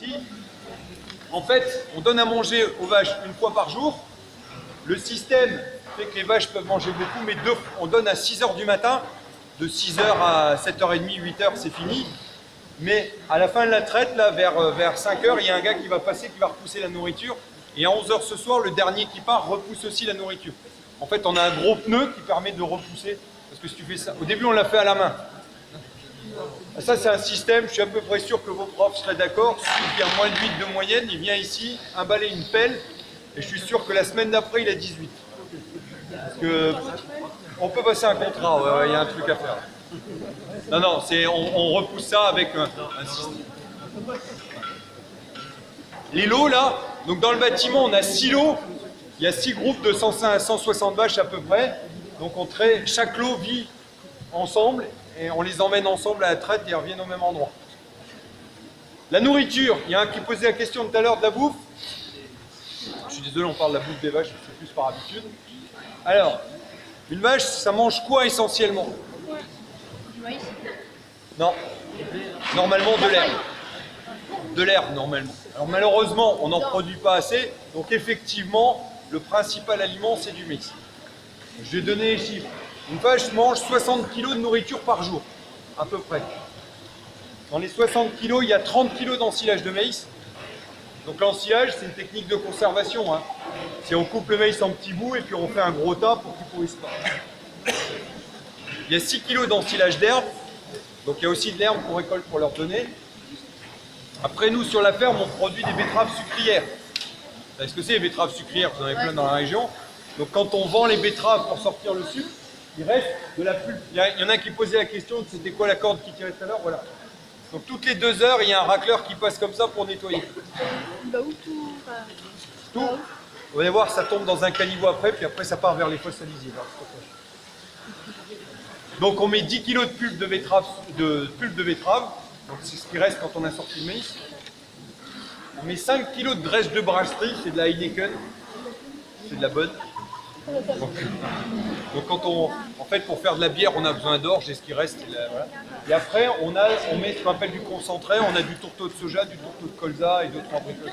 ici. En fait, on donne à manger aux vaches une fois par jour. Le système fait que les vaches peuvent manger beaucoup, mais on donne à 6 h du matin. De 6 h à 7 h 30, 8 h, c'est fini. Mais à la fin de la traite, là, vers 5 h, il y a un gars qui va passer, qui va repousser la nourriture. Et à 11 h ce soir, le dernier qui part repousse aussi la nourriture. En fait, on a un gros pneu qui permet de repousser. Parce que si tu fais ça, au début, on l'a fait à la main. Ça, c'est un système, je suis à peu près sûr que vos profs seraient d'accord. Celui qui a moins de 8 de moyenne, il vient ici, imballer une pelle, et je suis sûr que la semaine d'après, il a 18. Parce que on peut passer un contrat, il y a un truc à faire. Non, non, on repousse ça avec un système. Les lots, là, donc dans le bâtiment, on a 6 lots. Il y a 6 groupes de 105 à 160 vaches à peu près. Donc chaque lot vit ensemble. Et on les emmène ensemble à la traite et ils reviennent au même endroit. La nourriture, il y a un qui posait la question tout à l'heure de la bouffe. Je suis désolé, on parle de la bouffe des vaches, c'est plus par habitude. Alors, une vache, ça mange quoi essentiellement? Du maïs. Non, normalement de l'herbe. De l'herbe, normalement. Alors malheureusement, on n'en produit pas assez, donc effectivement, le principal aliment, c'est du maïs. Je vais donner les chiffres. Une vache mange 60 kg de nourriture par jour, à peu près. Dans les 60 kg, il y a 30 kg d'ensilage de maïs. Donc l'ensilage, c'est une technique de conservation. C'est on coupe le maïs en petits bouts et puis on fait un gros tas pour qu'il ne pourrisse pas. Il y a 6 kg d'ensilage d'herbe. Donc il y a aussi de l'herbe qu'on récolte pour leur donner. Après, nous, sur la ferme, on produit des betteraves sucrières. Vous savez ce que c'est, les betteraves sucrières? Vous en avez plein dans la région. Donc quand on vend les betteraves pour sortir le sucre, il reste de la pulpe. Il y en a qui posait la question de c'était quoi la corde qui tirait tout à l'heure, voilà. Donc toutes les 2 heures, il y a un racleur qui passe comme ça pour nettoyer. Bah où tout. Tout. Vous allez voir, ça tombe dans un caniveau après, puis après ça part vers les fosses alisives. Donc on met 10 kg de pulpe de betterave, donc c'est ce qui reste quand on a sorti le maïs. On met 5 kg de graisse de brasserie, c'est de la Heineken, c'est de la bonne. Donc en fait, pour faire de la bière, on a besoin d'orge et ce qui reste, voilà. Et après, on met ce qu'on appelle du concentré, on a du tourteau de soja, du tourteau de colza et d'autres bricoles.